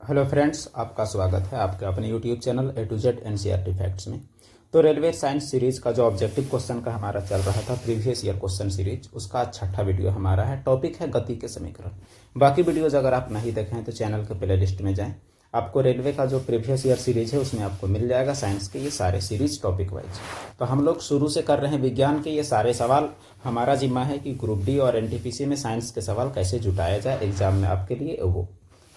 Hello friends, आपका स्वागत है आपके अपने YouTube channel A to Z NCERT facts में। तो रेलवे साइंस सीरीज का जो ऑब्जेक्टिव क्वेश्चन का हमारा चल रहा था प्रीवियस ईयर क्वेश्चन सीरीज, उसका छठा वीडियो हमारा है। टॉपिक है गति के समीकरण। बाकी वीडियोज अगर आप नहीं देखें तो चैनल के प्ले लिस्ट में जाएँ, आपको रेलवे का जो प्रीवियस ईयर सीरीज है उसमें आपको मिल जाएगा साइंस के ये सारे सीरीज टॉपिक वाइज। तो हम लोग शुरू से कर रहे हैं विज्ञान के ये सारे सवाल। हमारा जिम्मा है कि ग्रुप डी और एनटीपीसी में साइंस के सवाल कैसे जुटाया जाए एग्जाम में आपके लिए वो।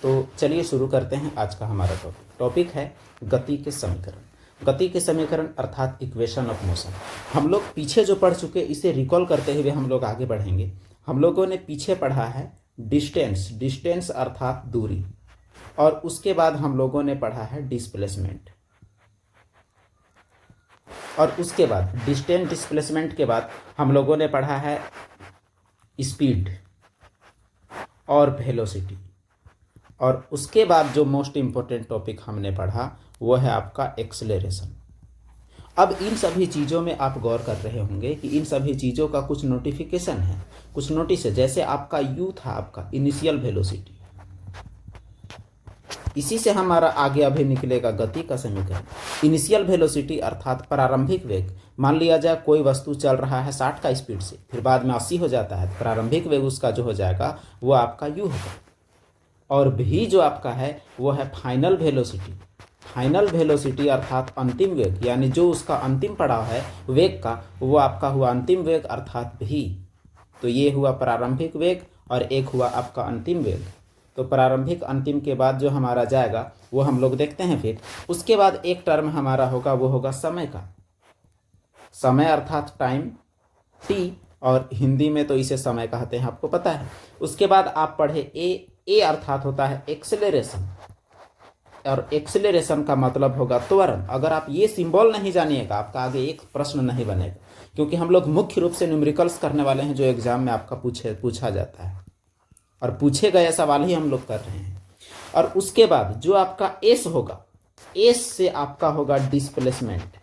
तो चलिए शुरू करते हैं आज का हमारा टॉपिक है गति के समीकरण। गति के समीकरण अर्थात इक्वेशन ऑफ मोशन। हम लोग पीछे जो पढ़ चुके इसे रिकॉल करते हुए हम लोग आगे बढ़ेंगे। हम लोगों ने पीछे पढ़ा है डिस्टेंस अर्थात दूरी, और उसके बाद हम लोगों ने पढ़ा है डिस्प्लेसमेंट, और उसके बाद डिस्प्लेसमेंट के बाद हम लोगों ने पढ़ा है स्पीड और वेलोसिटी, और उसके बाद जो मोस्ट इंपॉर्टेंट टॉपिक हमने पढ़ा वो है आपका एक्सेलरेशन। अब इन सभी चीज़ों में आप गौर कर रहे होंगे कि इन सभी चीज़ों का कुछ नोटिफिकेशन है, कुछ नोटिस है। जैसे आपका यू था आपका इनिशियल वेलोसिटी, इसी से हमारा आगे अभी निकलेगा गति का समीकरण। इनिशियल वेलोसिटी अर्थात प्रारंभिक वेग। मान लिया जाए कोई वस्तु चल रहा है 60 का स्पीड से, फिर बाद में 80 हो जाता है, प्रारंभिक वेग उसका जो हो जाएगा वो आपका यू होगा। और भी जो आपका है वो है फाइनल वेलोसिटी। फाइनल वेलोसिटी अर्थात अंतिम वेग, यानी जो उसका अंतिम पड़ाव है वेग का, वो आपका हुआ अंतिम वेग अर्थात भी। तो ये हुआ प्रारंभिक वेग और एक हुआ आपका अंतिम वेग। तो प्रारंभिक अंतिम के बाद जो हमारा जाएगा वो हम लोग देखते हैं। फिर उसके बाद एक टर्म हमारा होगा, वो होगा समय का। समय अर्थात टाइम, टी, और हिंदी में तो इसे समय कहते हैं, आपको पता है। उसके बाद आप पढ़े ए अर्थात होता है एक्सेलरेशन, और एक्सेलरेशन का मतलब होगा त्वरण। अगर आप ये सिंबल नहीं जानिएगा आपका आगे एक प्रश्न नहीं बनेगा, क्योंकि हम लोग मुख्य रूप से न्यूमेरिकल्स करने वाले हैं जो एग्जाम में आपका पूछा जाता है, और पूछे गए सवाल ही हम लोग कर रहे हैं। और उसके बाद जो आपका एस होगा, एस से आपका होगा डिस्प्लेसमेंट।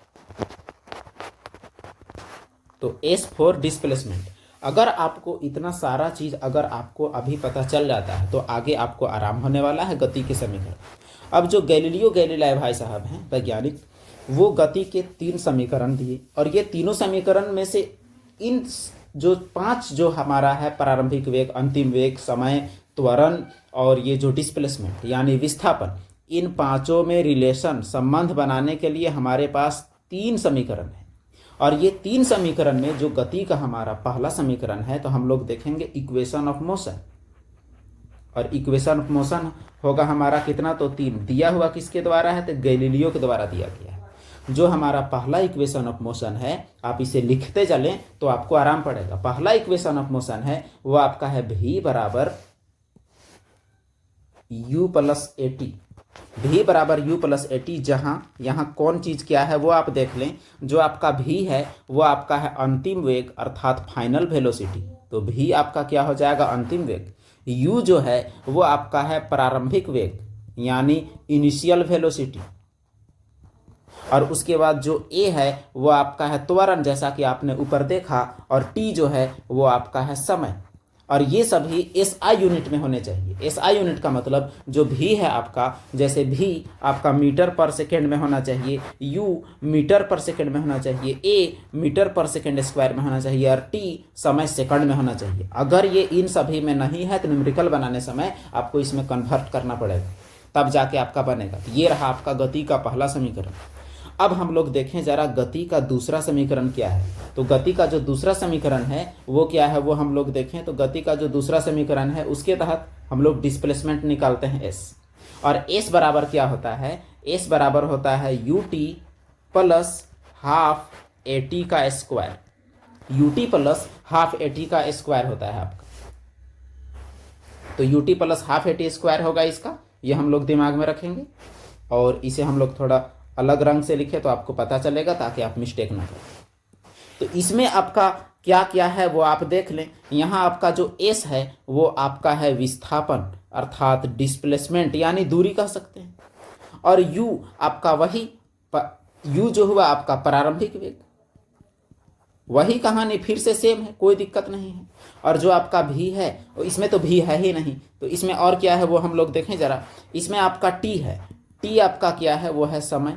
तो एस फॉर डिस्प्लेसमेंट। अगर आपको इतना सारा चीज अगर आपको अभी पता चल जाता है तो आगे आपको आराम होने वाला है गति के समीकरण। अब जो गैलीलियो गैलीलाई भाई साहब हैं वैज्ञानिक, वो गति के 3 समीकरण दिए, और ये तीनों समीकरण में से इन जो 5 जो हमारा है प्रारंभिक वेग, अंतिम वेग, समय, त्वरण और ये जो डिस्प्लेसमेंट यानी विस्थापन, इन पांचों में रिलेशन संबंध बनाने के लिए हमारे पास 3 समीकरण है। और ये 3 समीकरण में जो गति का हमारा पहला समीकरण है तो हम लोग देखेंगे इक्वेशन ऑफ मोशन। और इक्वेशन ऑफ मोशन होगा हमारा कितना, तो 3 दिया हुआ किसके द्वारा है, तो गैलीलियो के द्वारा दिया गया है। जो हमारा पहला इक्वेशन ऑफ मोशन है, आप इसे लिखते चलें तो आपको आराम पड़ेगा। पहला इक्वेशन ऑफ मोशन है वो आपका है v बराबर u plus A T. v बराबर u प्लस ए टी, जहाँ यहाँ कौन चीज़ क्या है वो आप देख लें। जो आपका v है वो आपका है अंतिम वेग अर्थात फाइनल वेलोसिटी। तो v आपका क्या हो जाएगा, अंतिम वेग। u जो है वो आपका है प्रारंभिक वेग यानी इनिशियल वेलोसिटी। और उसके बाद जो a है वो आपका है त्वरण, जैसा कि आपने ऊपर देखा। और t जो है वो आपका है समय। और ये सभी SI यूनिट में होने चाहिए। SI यूनिट का मतलब जो v है आपका, जैसे v आपका मीटर पर सेकेंड में होना चाहिए, u मीटर पर सेकेंड में होना चाहिए, a मीटर पर सेकेंड स्क्वायर में होना चाहिए, और t समय सेकंड में होना चाहिए। अगर ये इन सभी में नहीं है तो न्यूमेरिकल बनाने समय आपको इसमें कन्वर्ट करना पड़ेगा, तब जाके आपका बनेगा। तो ये रहा आपका गति का पहला समीकरण। अब हम लोग देखें जरा गति का दूसरा समीकरण क्या है। तो गति का जो दूसरा समीकरण है वो क्या है, वो हम लोग देखें। तो गति का जो दूसरा समीकरण है उसके तहत हम लोग डिस्प्लेसमेंट निकालते हैं s, और s बराबर क्या होता है, s बराबर होता है ut plus half A T का square. ut plus half A T का स्क्वायर होता है आपका। तो ut plus half A T square होगा इसका, ये हम लोग दिमाग में रखेंगे। और इसे हम लोग थोड़ा अलग रंग से लिखे तो आपको पता चलेगा, ताकि आप मिस्टेक ना करें। तो इसमें आपका क्या क्या है वो आप देख लें। यहाँ आपका जो s है वो आपका है विस्थापन अर्थात डिस्प्लेसमेंट यानी दूरी कह सकते हैं। और u आपका वही u जो हुआ आपका प्रारंभिक वेग। वही कहानी फिर से सेम है, कोई दिक्कत नहीं है। और जो आपका भी है इसमें तो भी है ही नहीं, तो इसमें और क्या है वो हम लोग देखें जरा। इसमें आपका टी है, टी आपका क्या है वो है समय,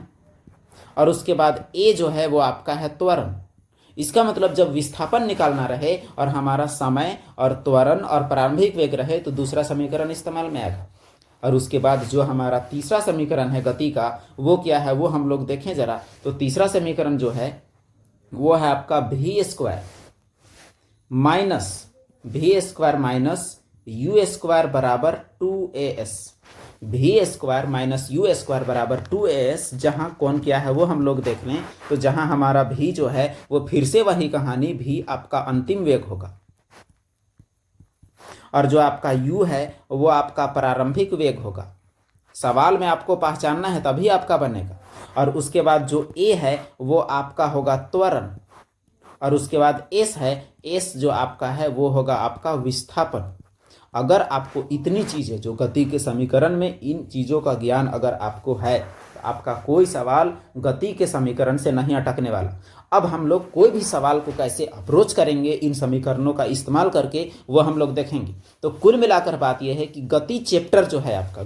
और उसके बाद ए जो है वो आपका है त्वरण। इसका मतलब जब विस्थापन निकालना रहे और हमारा समय और त्वरण और प्रारंभिक वेग रहे तो दूसरा समीकरण इस्तेमाल में आएगा। और उसके बाद जो हमारा तीसरा समीकरण है गति का, वो क्या है वो हम लोग देखें जरा। तो तीसरा समीकरण जो है वो है आपका v square minus U square बराबर 2as। v square minus U square बराबर 2as, जहाँ कौन क्या है वो हम लोग देख लें। तो जहाँ हमारा v जो है वो फिर से वही कहानी, v आपका अंतिम वेग होगा, और जो आपका u है वो आपका प्रारंभिक वेग होगा। सवाल में आपको पहचानना है तभी आपका बनेगा। और उसके बाद जो a है वो आपका होगा त्वरण, और उसके बाद s है, s जो आपका है वो होगा आपका विस्थापन। अगर आपको इतनी चीज़ें जो गति के समीकरण में, इन चीज़ों का ज्ञान अगर आपको है तो आपका कोई सवाल गति के समीकरण से नहीं अटकने वाला। अब हम लोग कोई भी सवाल को कैसे अप्रोच करेंगे इन समीकरणों का इस्तेमाल करके वो हम लोग देखेंगे। तो कुल मिलाकर बात यह है कि गति चैप्टर जो है आपका,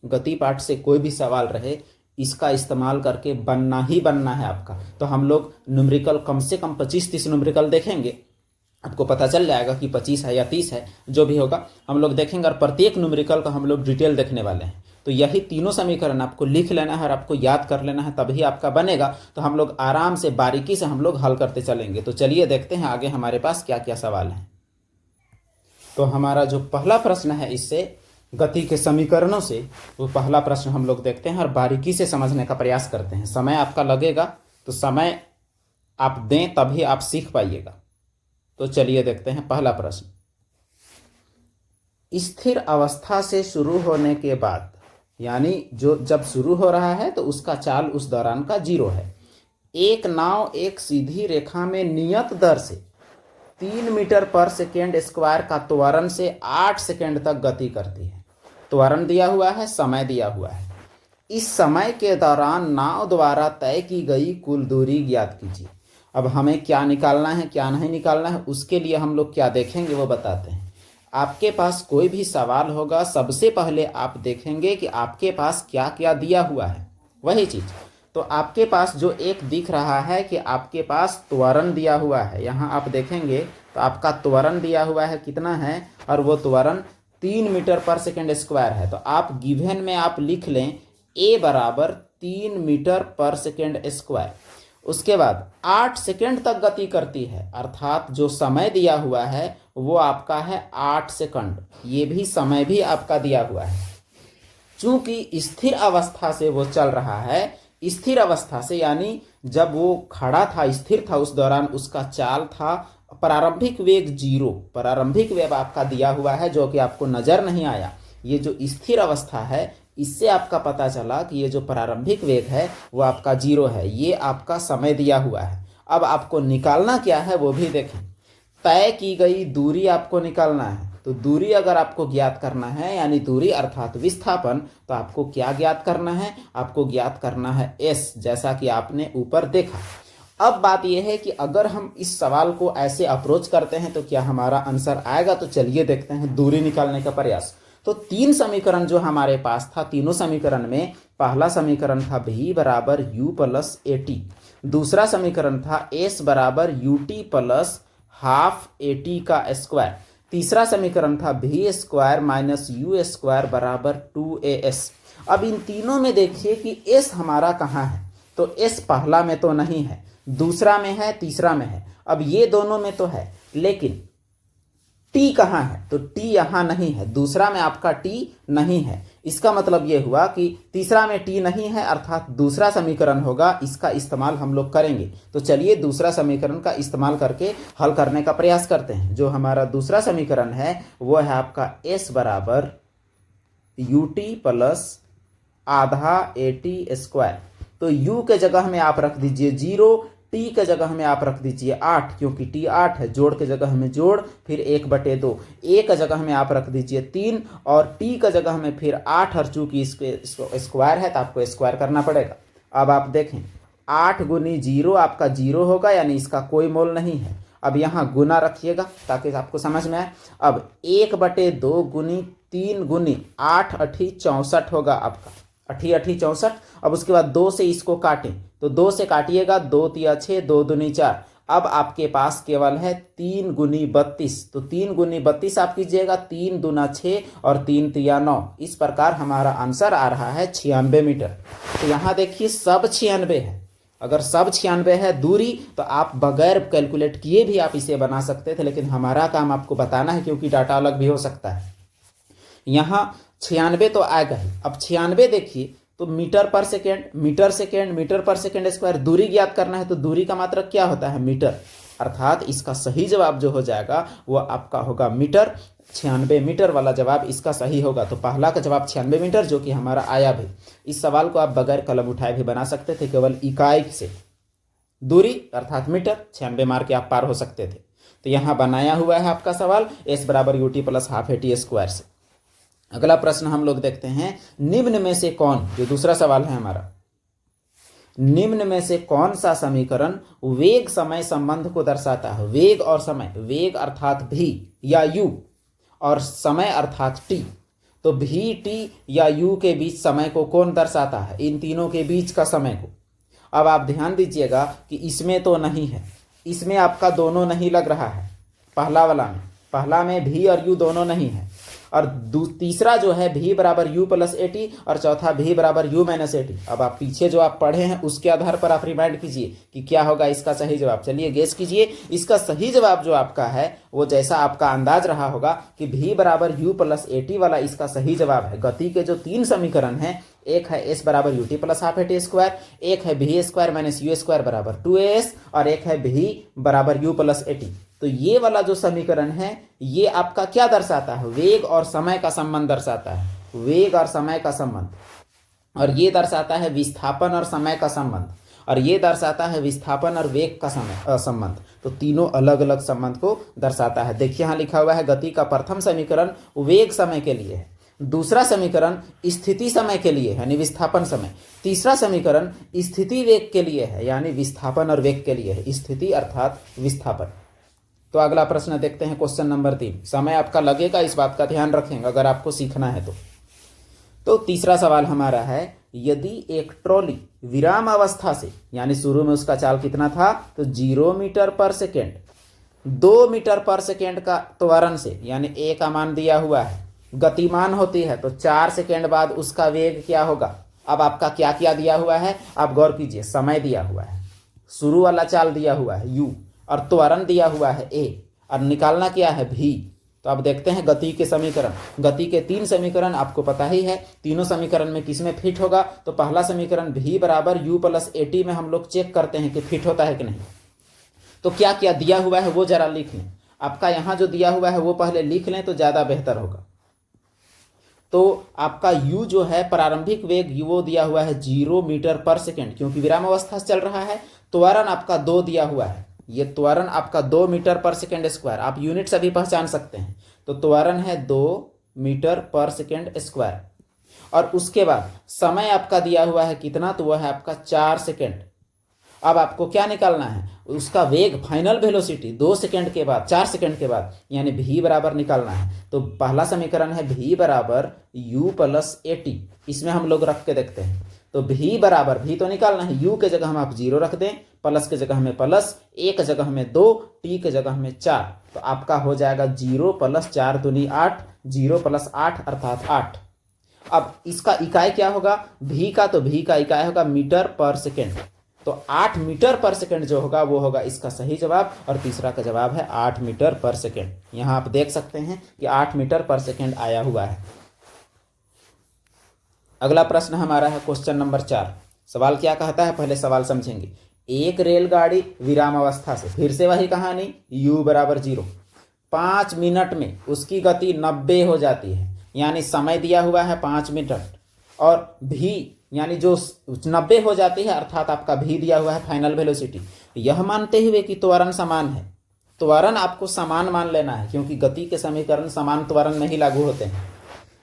गति पाठ से कोई भी सवाल रहे इसका इस्तेमाल करके बनना ही बनना है आपका। तो हम लोग न्यूमेरिकल कम से कम 25-30 न्यूमेरिकल देखेंगे, आपको पता चल जाएगा कि 25 है या 30 है, जो भी होगा हम लोग देखेंगे। और प्रत्येक न्यूमेरिकल का हम लोग डिटेल देखने वाले हैं। तो यही तीनों समीकरण आपको लिख लेना है और आपको याद कर लेना है, तभी आपका बनेगा। तो हम लोग आराम से बारीकी से हम लोग हल करते चलेंगे। तो चलिए देखते हैं आगे हमारे पास क्या क्या सवाल हैं। तो हमारा जो पहला प्रश्न है इससे गति के समीकरणों से, वो पहला प्रश्न हम लोग देखते हैं और बारीकी से समझने का प्रयास करते हैं। समय आपका लगेगा, तो समय आप दें तभी आप सीख पाइएगा। तो चलिए देखते हैं पहला प्रश्न। स्थिर अवस्था से शुरू होने के बाद, यानी जो जब शुरू हो रहा है तो उसका चाल उस दौरान का 0 है। एक नाव एक सीधी रेखा में नियत दर से 3 मीटर पर सेकेंड स्क्वायर का त्वरण से 8 सेकेंड तक गति करती है। त्वरण दिया हुआ है, समय दिया हुआ है। इस समय के दौरान नाव द्वारा तय की गई कुल दूरी ज्ञात कीजिए। अब हमें क्या निकालना है क्या नहीं निकालना है, उसके लिए हम लोग क्या देखेंगे वो बताते हैं। आपके पास कोई भी सवाल होगा, सबसे पहले आप देखेंगे कि आपके पास क्या क्या दिया हुआ है, वही चीज़। तो आपके पास जो एक दिख रहा है कि आपके पास त्वरण दिया हुआ है, यहाँ आप देखेंगे तो आपका त्वरण दिया हुआ है कितना है, और वो त्वरण 3 मीटर पर सेकेंड स्क्वायर है। तो आप गिवन में आप लिख लें a बराबर 3 मीटर पर सेकेंड स्क्वायर। उसके बाद 8 सेकेंड तक गति करती है, अर्थात जो समय दिया हुआ है वो आपका है 8 सेकंड। ये भी समय भी आपका दिया हुआ है। चूंकि स्थिर अवस्था से वो चल रहा है, स्थिर अवस्था से यानी जब वो खड़ा था, स्थिर था, उस दौरान उसका चाल था प्रारंभिक वेग 0। प्रारंभिक वेग आपका दिया हुआ है जो कि आपको नजर नहीं आया। ये जो स्थिर अवस्था है इससे आपका पता चला कि ये जो प्रारंभिक वेग है वो आपका 0 है। ये आपका समय दिया हुआ है। अब आपको निकालना क्या है वो भी देखें। तय की गई दूरी आपको निकालना है। तो दूरी अगर आपको ज्ञात करना है, यानी दूरी अर्थात विस्थापन, तो आपको क्या ज्ञात करना है, आपको ज्ञात करना है s, जैसा कि आपने ऊपर देखा। अब बात यह है कि अगर हम इस सवाल को ऐसे अप्रोच करते हैं तो क्या हमारा आंसर आएगा। तो चलिए देखते हैं दूरी निकालने का प्रयास। तो 3 समीकरण जो हमारे पास था, तीनों समीकरण में पहला समीकरण था v बराबर u प्लस at, दूसरा समीकरण था s बराबर ut प्लस हाफ at का स्क्वायर, तीसरा समीकरण था v square minus u square बराबर 2as। अब इन तीनों में देखिए कि s हमारा कहाँ है। तो s पहला में तो नहीं है, दूसरा में है, तीसरा में है। अब ये दोनों में तो है, लेकिन t कहाँ है। तो t यहाँ नहीं है, दूसरा में आपका t नहीं है। इसका मतलब ये हुआ कि तीसरा में t नहीं है, अर्थात दूसरा समीकरण होगा, इसका इस्तेमाल हम लोग करेंगे। तो चलिए दूसरा समीकरण का इस्तेमाल करके हल करने का प्रयास करते हैं। जो हमारा दूसरा समीकरण है वो है आपका s बराबर ut प्लस आधा at स्क्वायर। तो u के जगह में आप रख दीजिए 0, t के जगह में आप रख दीजिए 8, क्योंकि t 8 है। जोड़ के जगह में जोड़, फिर 1/2। a के जगह में आप रख दीजिए 3 और t के जगह में फिर 8, और चूंकि इसके स्क्वायर है तो आपको स्क्वायर करना पड़ेगा। अब आप देखें 8 गुनी 0 आपका 0 होगा, यानी इसका कोई मोल नहीं है। अब यहाँ गुना रखिएगा ताकि आपको समझ में आए। अब 1/2 गुनी 3 गुनी 8 अठी 64 होगा आपका, अठी अठी 64। अब उसके बाद 2 से इसको काटें तो 2 से काटिएगा, 2 तिया 6, 2 दूनी 4। अब आपके पास केवल है 3 गुनी 32, तो 3 गुनी 32 आप कीजिएगा, 3 दूना 6 और 3 तिया 9। इस प्रकार हमारा आंसर आ रहा है 96 मीटर। तो यहाँ देखिए सब 96 है। अगर सब 96 है दूरी तो आप बगैर कैलकुलेट किए भी आप इसे बना सकते थे, लेकिन हमारा काम आपको बताना है क्योंकि डाटा अलग भी हो सकता है। यहाँ 96 तो आएगा ही। अब 96 देखिए तो मीटर पर सेकेंड, मीटर सेकेंड, मीटर पर सेकेंड स्क्वायर, दूरी ज्ञात करना है तो दूरी का मात्रक क्या होता है? मीटर। अर्थात इसका सही जवाब जो हो जाएगा वो आपका होगा मीटर। 96 मीटर वाला जवाब इसका सही होगा। तो पहला का जवाब 96 मीटर जो कि हमारा आया भी। इस सवाल को आप बगैर कलम उठाए भी बना सकते थे, केवल इकाई से दूरी अर्थात मीटर 96 मार के आप पार हो सकते थे। तो यहाँ बनाया हुआ है आपका सवाल S = UT + ½ AT स्क्वायर से। अगला प्रश्न हम लोग देखते हैं, निम्न में से कौन, जो दूसरा सवाल है हमारा, निम्न में से कौन सा समीकरण वेग समय संबंध को दर्शाता है? वेग और समय, वेग अर्थात v या u और समय अर्थात t। तो v t या u के बीच समय को कौन दर्शाता है? इन तीनों के बीच का समय को। अब आप ध्यान दीजिएगा कि इसमें तो नहीं है, इसमें आपका दोनों नहीं लग रहा है। पहला में v और u दोनों नहीं है, और तीसरा जो है v = u + AT और चौथा v = u - AT। अब आप पीछे जो आप पढ़े हैं उसके आधार पर आप रिमाइंड कीजिए कि क्या होगा इसका सही जवाब। चलिए गेस कीजिए। इसका सही जवाब जो आपका है वो जैसा आपका अंदाज रहा होगा कि v = u + AT वाला इसका सही जवाब है। गति के जो 3 समीकरण हैं, एक है S = UT + ½ AT स्क्वायर, एक है v² - u² = 2as और एक है v = u + AT। तो ये वाला जो समीकरण है ये आपका क्या दर्शाता है? वेग और समय का संबंध दर्शाता है, वेग और समय का संबंध। और ये दर्शाता है विस्थापन और समय का संबंध, और ये दर्शाता है विस्थापन और वेग का समय संबंध। तो तीनों अलग अलग संबंध को दर्शाता है। देखिए यहाँ लिखा हुआ है गति का प्रथम समीकरण वेग समय के लिए है, दूसरा समीकरण स्थिति समय के लिए है यानी विस्थापन समय, तीसरा समीकरण स्थिति वेग के लिए है यानी विस्थापन और वेग के लिए है, स्थिति अर्थात विस्थापन। तो अगला प्रश्न देखते हैं, क्वेश्चन नंबर 3। समय आपका लगेगा, इस बात का ध्यान रखेंगे अगर आपको सीखना है तो तीसरा सवाल हमारा है, यदि एक ट्रॉली विराम अवस्था से, यानी शुरू में उसका चाल कितना था तो 0 मीटर पर सेकेंड, 2 मीटर पर सेकेंड का त्वरण से, यानी a का मान दिया हुआ है, गतिमान होती है तो 4 सेकेंड बाद उसका वेग क्या होगा? अब आपका क्या क्या दिया हुआ है आप गौर कीजिए। समय दिया हुआ है, शुरू वाला चाल दिया हुआ है u, और त्वरण दिया हुआ है a, और निकालना क्या है v। तो अब देखते हैं गति के समीकरण। गति के 3 समीकरण आपको पता ही है, तीनों समीकरण में किसमें फिट होगा? तो पहला समीकरण v = u + AT में हम लोग चेक करते हैं कि फिट होता है कि नहीं। तो क्या क्या दिया हुआ है वो जरा लिख लें। आपका यहाँ जो दिया हुआ है वो पहले लिख लें तो ज़्यादा बेहतर होगा। तो आपका u जो है प्रारंभिक वेग वो दिया हुआ है 0 मीटर पर सेकेंड, क्योंकि विराम अवस्था से चल रहा है। त्वरण आपका 2 दिया हुआ है, ये त्वरण आपका 2 मीटर पर सेकेंड स्क्वायर, आप यूनिट से भी पहचान सकते हैं। तो त्वरण है 2 मीटर पर सेकेंड स्क्वायर, और उसके बाद समय आपका दिया हुआ है कितना, तो वह है आपका 4 सेकेंड। अब आपको क्या निकालना है? उसका वेग, फाइनल वेलोसिटी 2 सेकेंड के बाद, 4 सेकेंड के बाद, यानी v बराबर निकालना है। तो पहला समीकरण है v = u + AT, इसमें हम लोग रख के देखते हैं। तो v बराबर, v तो निकालना है, u के जगह हम आप 0 रख दें, प्लस के जगह में प्लस, a के जगह में 2, t के जगह में 4। तो आपका हो जाएगा 0 + 4 दूनी 8, 0 + 8 अर्थात 8। अब इसका इकाई क्या होगा v का? तो v का इकाई होगा मीटर पर सेकेंड। तो 8 मीटर पर सेकेंड जो होगा वो होगा इसका सही जवाब, और तीसरा का जवाब है 8 मीटर पर सेकेंड। यहाँ आप देख सकते हैं कि 8 मीटर पर सेकेंड आया हुआ है। अगला प्रश्न हमारा है क्वेश्चन नंबर 4। सवाल क्या कहता है पहले सवाल समझेंगे। एक रेलगाड़ी विराम अवस्था से, फिर से वही कहानी, u = 0, 5 मिनट में उसकी गति 90 हो जाती है, यानी समय दिया हुआ है 5 मिनट, और v यानी जो 90 हो जाती है अर्थात आपका v दिया हुआ है फाइनल वेलोसिटी। यह मानते हुए कि त्वरण समान है, त्वरण आपको समान मान लेना है क्योंकि गति के समीकरण समान त्वरण में ही लागू होते हैं।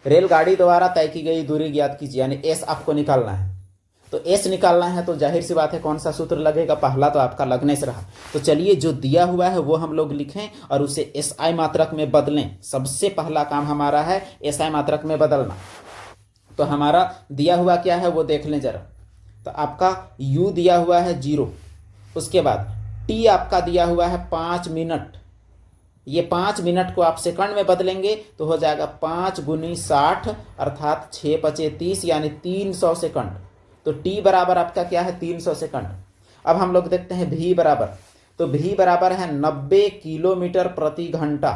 रेलगाड़ी द्वारा तय की गई दूरी ज्ञात कीजिए, यानी s आपको निकालना है। तो एस निकालना है तो जाहिर सी बात है कौन सा सूत्र लगेगा, पहला तो आपका लगने से रहा। तो चलिए जो दिया हुआ है वो हम लोग लिखें और उसे एसआई मात्रक में बदलें। सबसे पहला काम हमारा है एसआई मात्रक में बदलना। तो हमारा दिया हुआ क्या है वो देख लें जरा। तो आपका u दिया हुआ है 0, उसके बाद t आपका दिया हुआ है 5 मिनट। ये 5 मिनट को आप सेकंड में बदलेंगे तो हो जाएगा 5 गुनी 60 अर्थात 6 पचे 30 यानी 300 सेकंड। तो t बराबर आपका क्या है 300 सेकंड। अब हम लोग देखते हैं v बराबर। तो v बराबर है 90 किलोमीटर प्रति घंटा।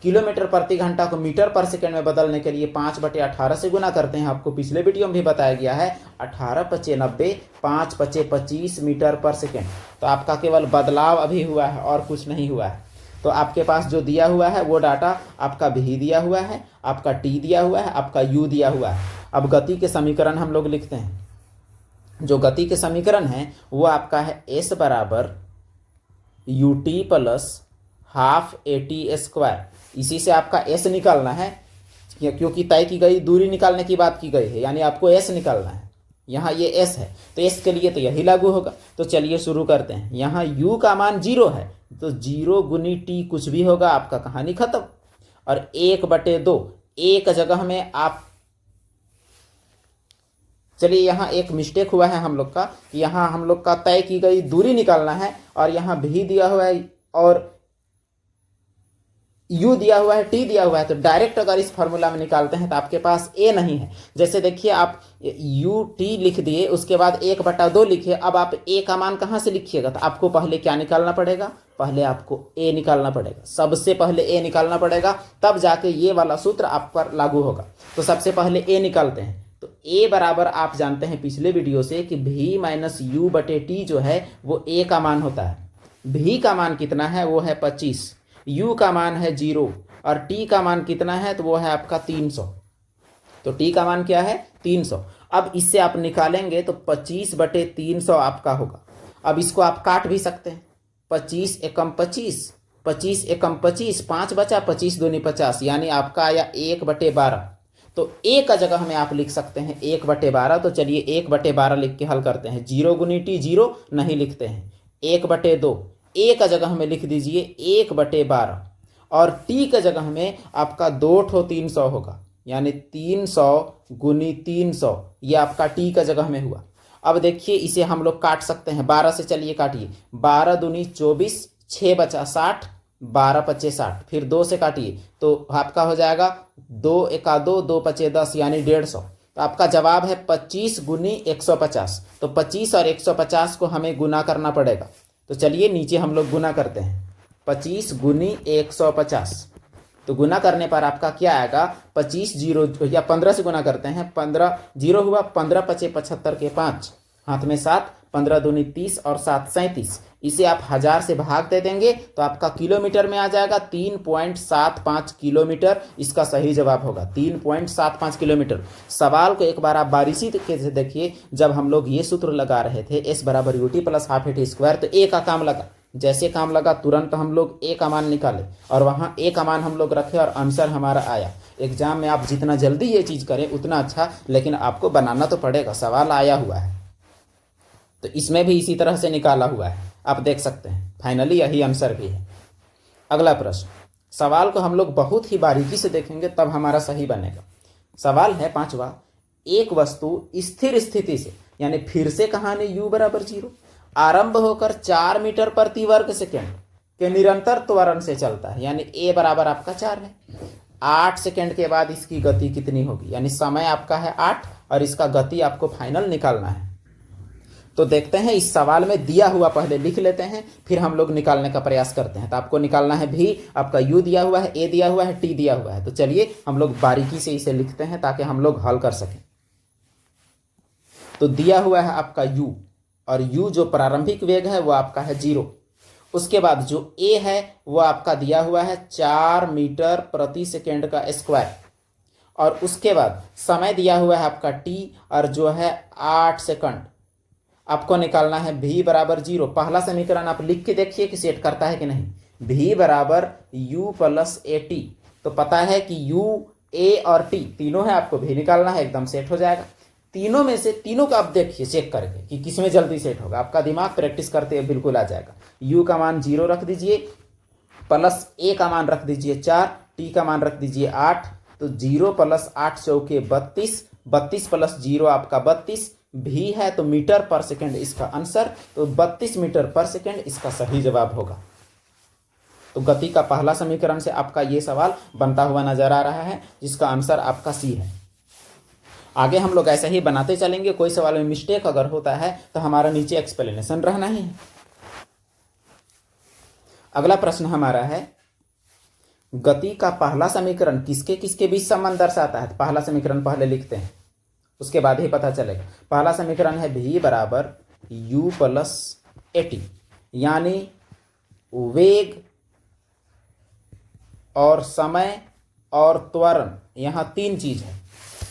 किलोमीटर प्रति घंटा को मीटर पर सेकंड में बदलने के लिए 5/18 से गुना करते हैं। आपको पिछले वीडियो में भी बताया गया है 18 पचे 90, 5 पचे 25 मीटर पर सेकंड। तो आपका केवल बदलाव अभी हुआ है और कुछ नहीं हुआ है। तो आपके पास जो दिया हुआ है वो डाटा आपका v दिया हुआ है, आपका t दिया हुआ है, आपका u दिया हुआ है। अब गति के समीकरण हम लोग लिखते हैं। जो गति के समीकरण है वो आपका है s बराबर ut प्लस हाफ at²। इसी से आपका s निकालना है क्योंकि तय की गई दूरी निकालने की बात की गई है, यानी आपको s निकालना है। यहाँ ये s है तो s के लिए तो यही लागू होगा। तो चलिए शुरू करते हैं। यहाँ u का मान 0 है तो 0 गुनी t कुछ भी होगा, आपका कहानी खत्म। और 1/2 एक जगह में आप, चलिए यहाँ एक मिस्टेक हुआ है हम लोग का। यहाँ हम लोग का तय की गई दूरी निकालना है और यहाँ v दिया हुआ है और u दिया हुआ है, t दिया हुआ है। तो डायरेक्ट अगर इस फॉर्मूला में निकालते हैं तो आपके पास a नहीं है। जैसे देखिए आप ut लिख दिए, उसके बाद 1/2 लिखे। अब आप a का मान कहाँ से लिखिएगा? तो आपको पहले क्या निकालना पड़ेगा? पहले आपको a निकालना पड़ेगा। सबसे पहले a निकालना पड़ेगा, तब जाके ये वाला सूत्र आप पर लागू होगा। तो सबसे पहले a निकालते हैं। तो a बराबर आप जानते हैं पिछले वीडियो से कि v माइनस u/t जो है वो a का मान होता है। v का मान कितना है? वो है 25। u का मान है 0 और t का मान कितना है? तो वो है आपका 300। तो t का मान क्या है? 300। अब इससे आप निकालेंगे तो 25/300 आपका होगा। अब इसको आप काट भी सकते हैं। 25 एकम 25, 25 एकम 25, 5 बचा, 25 दूनी 50, यानी आपका आया 1/12। तो a का जगह में आप लिख सकते हैं 1/12। तो चलिए 1/12 लिख के हल करते हैं। 0 गुनी t 0 नहीं लिखते हैं। 1/2 a का जगह में लिख दीजिए 1/12 और t का जगह में आपका 2 300 होगा, यानी 300 गुनी 300, ये आपका t का जगह में हुआ। अब देखिए इसे हम लोग काट सकते हैं 12 से। चलिए काटिए। 12 दूनी 24, 6 बचा 60, 12 पचे 60, फिर 2 से काटिए तो आपका हो जाएगा 2 एका 2, 2 पचे 10 यानी 150। तो आपका जवाब है 25 गुनी 150। तो 25 और 150 को हमें गुना करना पड़ेगा। तो चलिए नीचे हम लोग गुना करते हैं। 25 गुनी 150, तो गुना करने पर आपका क्या आएगा? 25 0 या 15 से गुना करते हैं। 15 0 हुआ, 15 पचे 75 के 5, हाथ में 7, 15 दूनी 30 और 7 37। इसे आप 1000 से भाग दे देंगे तो आपका किलोमीटर में आ जाएगा 3.75 किलोमीटर। इसका सही जवाब होगा 3.75 किलोमीटर। सवाल को एक बार आप बारीकी से देखिए। जब हम लोग ये सूत्र लगा रहे थे s बराबर ut प्लस हाफ at², तो a का काम लगा। जैसे काम लगा तुरंत हम लोग a का मान निकाले और वहाँ a का मान हम लोग रखे और आंसर हमारा आया। एग्जाम में आप जितना जल्दी ये चीज़ करें उतना अच्छा, लेकिन आपको बनाना तो पड़ेगा। सवाल आया हुआ है तो इसमें भी इसी तरह से निकाला हुआ है, आप देख सकते हैं। फाइनली यही आंसर भी है। अगला प्रश्न, सवाल को हम लोग बहुत ही बारीकी से देखेंगे तब हमारा सही बनेगा। सवाल है 5वां। एक वस्तु स्थिर स्थिति से, यानी फिर से कहानी u बराबर 0, आरंभ होकर 4 मीटर प्रति वर्ग सेकेंड के निरंतर त्वरण से चलता है, यानी a बराबर आपका 4 है। 8 सेकेंड के बाद इसकी गति कितनी होगी? यानी समय आपका है 8 और इसका गति आपको फाइनल निकालना है। तो देखते हैं इस सवाल में दिया हुआ पहले लिख लेते हैं, फिर हम लोग निकालने का प्रयास करते हैं। तो आपको निकालना है भी, आपका u दिया हुआ है, a दिया हुआ है, t दिया हुआ है। तो चलिए हम लोग बारीकी से इसे लिखते हैं ताकि हम लोग हल कर सकें। तो दिया हुआ है आपका u और u जो प्रारंभिक वेग है वो आपका है 0। उसके बाद जो a है वो आपका दिया हुआ है 4 मीटर प्रति सेकेंड का स्क्वायर, और उसके बाद समय दिया हुआ है आपका t और जो है 8 सेकंड। आपको निकालना है v बराबर 0। पहला समीकरण आप लिख के देखिए कि सेट करता है कि नहीं। v बराबर u प्लस at, तो पता है कि u, a और t तीनों है, आपको v निकालना है, एकदम सेट हो जाएगा। तीनों में से तीनों का आप देखिए चेक करके कि किसमें जल्दी सेट होगा। आपका दिमाग प्रैक्टिस करते हुए बिल्कुल आ जाएगा। u का मान 0 रख दीजिए, प्लस a का मान रख दीजिए 4, t का मान रख दीजिए 8। तो 0 प्लस 8 चौके 32, 32 प्लस 0 आपका 32, भी है तो मीटर पर सेकेंड इसका आंसर, तो 32 मीटर पर सेकेंड इसका सही जवाब होगा। तो गति का पहला समीकरण से आपका ये सवाल बनता हुआ नजर आ रहा है, जिसका आंसर आपका सी है। आगे हम लोग ऐसे ही बनाते चलेंगे। कोई सवाल में मिस्टेक अगर होता है तो हमारा नीचे एक्सप्लेनेशन रहना ही है। अगला प्रश्न हमारा है, गति का पहला समीकरण किसके किसके बीच संबंध दर्शाता है। पहला समीकरण पहले लिखते हैं, उसके बाद ही पता चलेगा। पहला समीकरण है v बराबर u प्लस एटी, यानी वेग और समय और त्वरण, यहां तीन चीज है।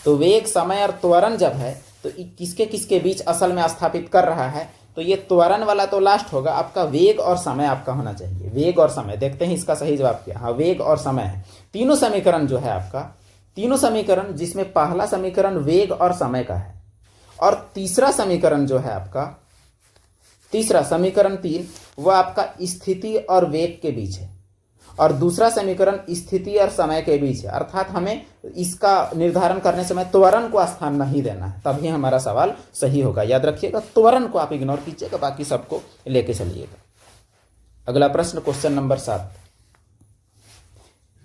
तो वेग, समय और त्वरण जब है तो किसके किसके बीच असल में स्थापित कर रहा है, तो ये त्वरण वाला तो लास्ट होगा। आपका वेग और समय आपका होना चाहिए। वेग और समय, देखते हैं इसका सही जवाब क्या। हाँ, वेग और समय है। तीनों समीकरण जो है आपका, तीनों समीकरण जिसमें पहला समीकरण वेग और समय का है, और तीसरा समीकरण जो है आपका, तीसरा समीकरण 3, वह आपका स्थिति और वेग के बीच है, और दूसरा समीकरण स्थिति और समय के बीच है। अर्थात हमें इसका निर्धारण करने समय त्वरण को स्थान नहीं देना है, तभी हमारा सवाल सही होगा। याद रखिएगा, त्वरण को आप इग्नोर कीजिएगा, बाकी सबको लेके चलिएगा। अगला प्रश्न, क्वेश्चन नंबर 7।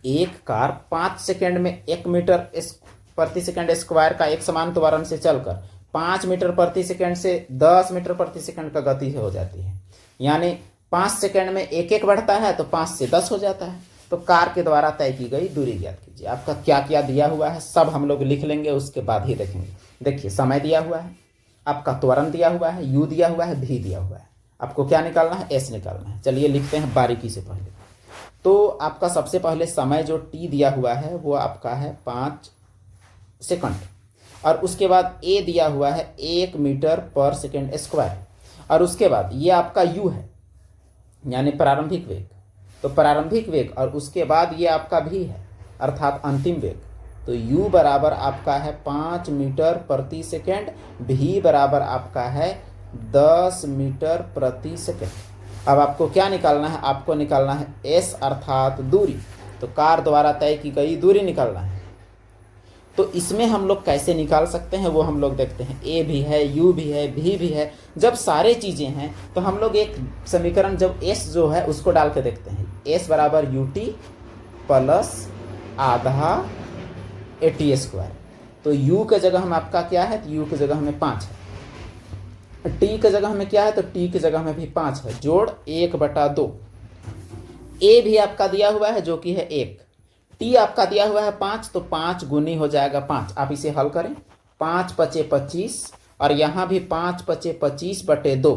एक कार 5 सेकेंड में 1 मीटर प्रति सेकेंड स्क्वायर का एक समान त्वरण से चलकर 5 मीटर प्रति सेकेंड से 10 मीटर प्रति सेकेंड का गति हो जाती है। यानी 5 सेकेंड में 1 बढ़ता है तो 5 से 10 हो जाता है। तो कार के द्वारा तय की गई दूरी ज्ञात कीजिए। आपका क्या क्या दिया हुआ है सब हम लोग लिख लेंगे, उसके बाद ही देखेंगे। देखिए, समय दिया हुआ है, आपका त्वरण दिया हुआ है, u दिया हुआ है, v दिया हुआ है। आपको क्या निकालना है, s निकालना है। चलिए लिखते हैं बारीकी से पहले। तो आपका सबसे पहले समय जो t दिया हुआ है वो आपका है 5 सेकंड, और उसके बाद a दिया हुआ है 1 मीटर पर सेकेंड स्क्वायर, और उसके बाद ये आपका u है यानी प्रारंभिक वेग। तो प्रारंभिक वेग, और उसके बाद ये आपका v है अर्थात अंतिम वेग। तो u बराबर आपका है 5 मीटर प्रति सेकेंड, v बराबर आपका है 10 मीटर प्रति सेकेंड। अब आपको क्या निकालना है, आपको निकालना है s अर्थात दूरी। तो कार द्वारा तय की गई दूरी निकालना है। तो इसमें हम लोग कैसे निकाल सकते हैं वो हम लोग देखते हैं। a भी है, u भी है, v भी है। जब सारे चीजें हैं तो हम लोग एक समीकरण जब s जो है उसको डाल के देखते हैं। s बराबर ut प्लस आधा एटी स्क्वायर। तो u के जगह हम आपका क्या है, तो u की जगह हमें 5 है। t की जगह में क्या है, तो t की जगह में भी 5 है, जोड़ 1/2। a भी आपका दिया हुआ है जो कि है 1, t आपका दिया हुआ है 5, तो 5 गुनी हो जाएगा 5। आप इसे हल करें, 5 पचे 25, और यहाँ भी 5 पचे 25/2।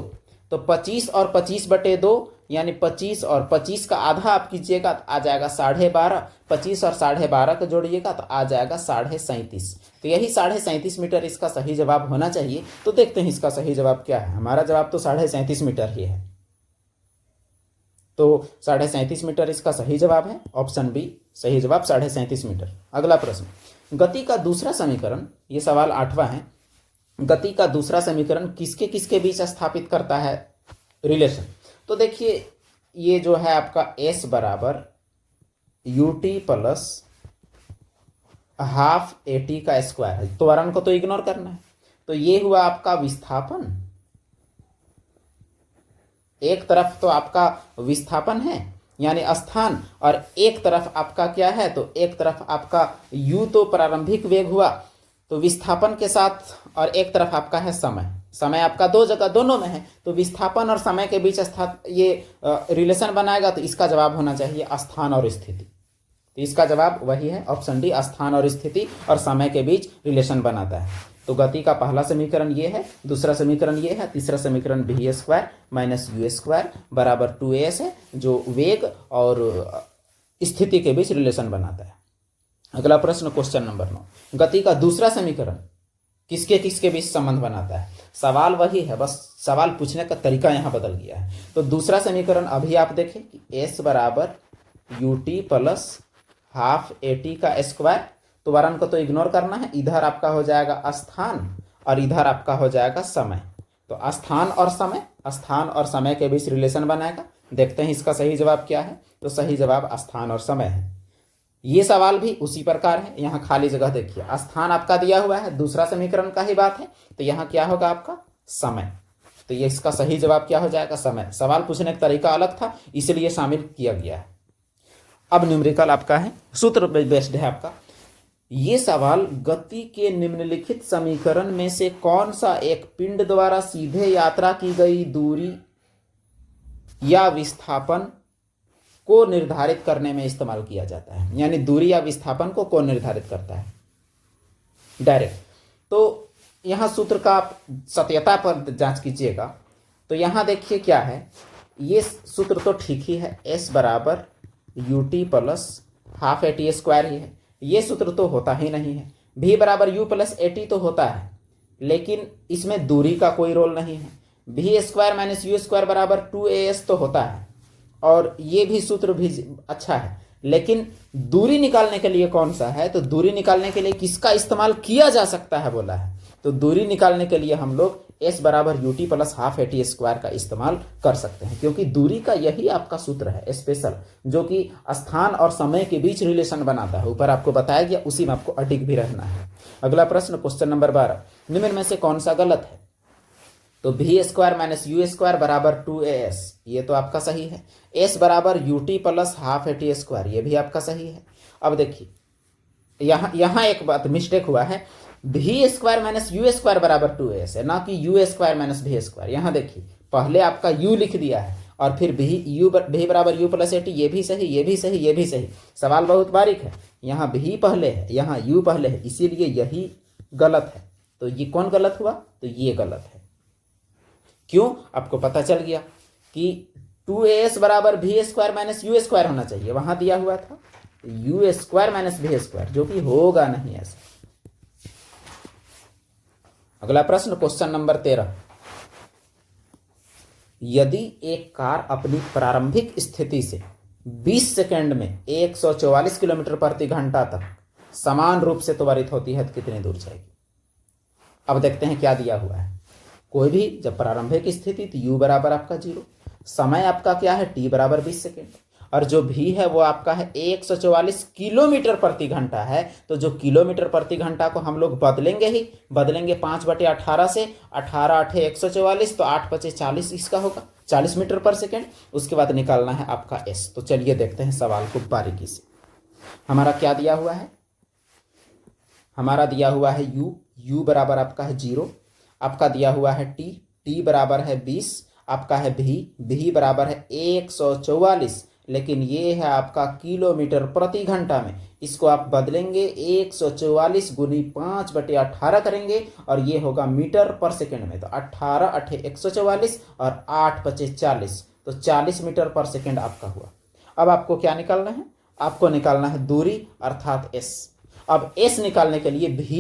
तो 25 और 25/2 यानी 25 और 25 का आधा आप कीजिएगा तो आ जाएगा 12.5। 25 और 12.5 को जोड़िएगा तो आ जाएगा 37.5। तो यही 37.5 मीटर इसका सही जवाब होना चाहिए। तो देखते हैं इसका सही जवाब क्या है। हमारा जवाब तो 37.5 मीटर ही है। तो 37.5 मीटर इसका सही जवाब है, ऑप्शन बी सही जवाब 37.5 मीटर। अगला प्रश्न, गति का दूसरा समीकरण, ये सवाल 8वां है। गति का दूसरा समीकरण किसके किसके बीच स्थापित करता है रिलेशन। तो देखिए, ये जो है आपका s बराबर ut प्लस हाफ at का स्क्वायर है। त्वरण को तो इग्नोर करना है। तो ये हुआ आपका विस्थापन, एक तरफ तो आपका विस्थापन है यानी स्थान, और एक तरफ आपका क्या है, तो एक तरफ आपका u तो प्रारंभिक वेग हुआ तो विस्थापन के साथ, और एक तरफ आपका है समय। समय आपका दो जगह दोनों में है, तो विस्थापन और समय के बीच ये रिलेशन बनाएगा। तो इसका जवाब होना चाहिए स्थान और स्थिति। तो इसका जवाब वही है, ऑप्शन डी, स्थान और स्थिति और समय के बीच रिलेशन बनाता है। तो गति का पहला समीकरण ये है, दूसरा समीकरण ये है, तीसरा समीकरण v square minus u square बराबर 2as है, जो वेग और स्थिति के बीच रिलेशन बनाता है। अगला प्रश्न, क्वेश्चन नंबर 9। गति का दूसरा समीकरण किसके किसके बीच संबंध बनाता है। सवाल वही है, बस सवाल पूछने का तरीका यहाँ बदल गया है। तो दूसरा समीकरण अभी आप देखें कि s बराबर ut प्लस हाफ at का स्क्वायर। त्वरण को तो इग्नोर करना है, इधर आपका हो जाएगा स्थान, और इधर आपका हो जाएगा समय। तो स्थान और समय के बीच रिलेशन बनाएगा। देखते हैं इसका सही जवाब क्या है। तो सही जवाब स्थान और समय है। ये सवाल भी उसी प्रकार है। यहाँ खाली जगह देखिए, स्थान आपका दिया हुआ है, दूसरा समीकरण का ही बात है, तो यहाँ क्या होगा आपका समय। तो ये इसका सही जवाब क्या हो जाएगा, समय। सवाल पूछने का तरीका अलग था, इसलिए शामिल किया गया है। अब न्यूमेरिकल आपका है, सूत्र बेस्ड है आपका। ये सवाल गति के निम्नलिखित समीकरण में से कौन सा एक पिंड द्वारा सीधे यात्रा की गई दूरी या विस्थापन को निर्धारित करने में इस्तेमाल किया जाता है। यानी दूरी या विस्थापन को कौन निर्धारित करता है डायरेक्ट। तो यहां सूत्र का आप सत्यता पर जांच कीजिएगा। तो यहां देखिए क्या है, ये सूत्र तो ठीक ही है, s बराबर ut plus half AT square ही है। ये सूत्र तो होता ही नहीं है। v बराबर u प्लस AT तो होता है, लेकिन इसमें दूरी का कोई रोल नहीं है। v square minus U square बराबर 2as तो होता है, और ये भी सूत्र भी अच्छा है, लेकिन दूरी निकालने के लिए कौन सा है। तो दूरी निकालने के लिए किसका इस्तेमाल किया जा सकता है बोला है। तो दूरी निकालने के लिए हम लोग s बराबर ut plus half AT square का इस्तेमाल कर सकते हैं, क्योंकि दूरी का यही आपका सूत्र है स्पेशल, जो कि स्थान और समय के बीच रिलेशन बनाता है। ऊपर आपको बताया गया, उसी में आपको अडिग भी रहना है। अगला प्रश्न, क्वेश्चन नंबर 12, निम्न में से कौन सा गलत है। तो v square minus U square बराबर 2as, ये तो आपका सही है। s बराबर ut plus half AT square, ये भी आपका सही है। अब देखिए यहाँ एक बात मिस्टेक हुआ है, v square minus U square बराबर 2as है, ना कि u square minus v square. यहाँ देखिए पहले आपका u लिख दिया है और फिर v बराबर u प्लस AT, ये भी सही, ये भी सही, ये भी सही। सवाल बहुत बारीक है, यहाँ v पहले है, यहाँ u पहले है, इसीलिए यही गलत है। तो ये कौन गलत हुआ, तो ये गलत है। क्यों, आपको पता चल गया कि 2as बराबर v square minus U square होना चाहिए, वहां दिया हुआ था you square minus v square, जो कि होगा नहीं ऐसा। अगला प्रश्न, क्वेश्चन नंबर 13, यदि एक कार अपनी प्रारंभिक स्थिति से 20 सेकंड में 144 किलोमीटर प्रति घंटा तक समान रूप से त्वरित होती है तो कितनी दूर जाएगी। अब देखते हैं क्या दिया हुआ है। कोई भी जब प्रारंभिक स्थिति तो u बराबर आपका 0, समय आपका क्या है t बराबर 20 सेकेंड, और जो v है वो आपका है 144 किलोमीटर प्रति घंटा है। तो जो किलोमीटर प्रति घंटा को हम लोग बदलेंगे 5/18 से, 18 8 144, तो 8 5 40 इसका होगा 40 मीटर पर सेकेंड। उसके बाद निकालना है आपका s। तो चलिए देखते हैं सवाल को बारीकी से। हमारा क्या दिया हुआ है, हमारा दिया हुआ है u बराबर आपका है 0, आपका दिया हुआ है t बराबर है 20, आपका है v बराबर है 144, लेकिन ये है आपका किलोमीटर प्रति घंटा में। इसको आप बदलेंगे 144 गुनी 5/18 करेंगे और ये होगा मीटर पर सेकेंड में। तो 18 8 144 और 8 5 40, तो 40 मीटर पर सेकेंड आपका हुआ। अब आपको क्या निकालना है, आपको निकालना है दूरी अर्थात s। अब s निकालने के लिए v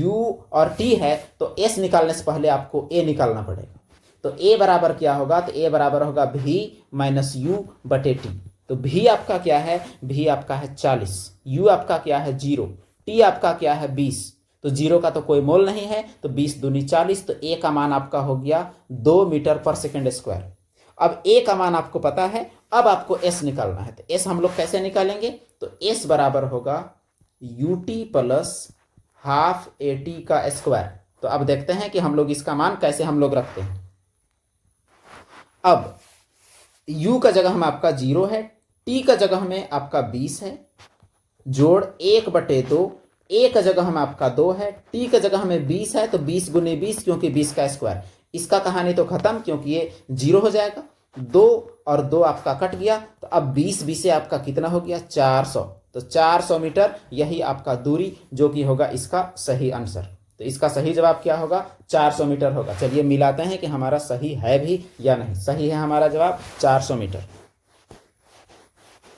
u और t है, तो s निकालने से पहले आपको a निकालना पड़ेगा। तो a बराबर क्या होगा, तो a बराबर होगा v माइनस u बटे t। तो v आपका क्या है, v आपका है 40, u आपका क्या है 0, t आपका क्या है 20। तो 0 का तो कोई मोल नहीं है, तो 20 दूनी 40, तो a का मान आपका हो गया 2 मीटर पर सेकेंड स्क्वायर। अब a का मान आपको पता है, अब आपको s निकालना है। तो s हम लोग कैसे निकालेंगे, तो s बराबर होगा ut प्लस हाफ AT का स्क्वायर। तो अब देखते हैं कि हम लोग इसका मान कैसे हम लोग रखते हैं। अब u का जगह में आपका 0 है, t का जगह में आपका 20 है, जोड़ 1/2, a का जगह में आपका 2 है, t का जगह में 20 है, तो 20 गुने 20, क्योंकि 20 का स्क्वायर। इसका कहानी तो खत्म, क्योंकि ये 0 हो जाएगा। 2 और 2 आपका कट गया, तो अब 20 से आपका कितना हो गया 400। तो 400 मीटर यही आपका दूरी, जो कि होगा इसका सही आंसर। तो इसका सही जवाब क्या होगा, 400 मीटर होगा। चलिए मिलाते हैं कि हमारा सही है भी या नहीं। सही है हमारा जवाब 400 मीटर।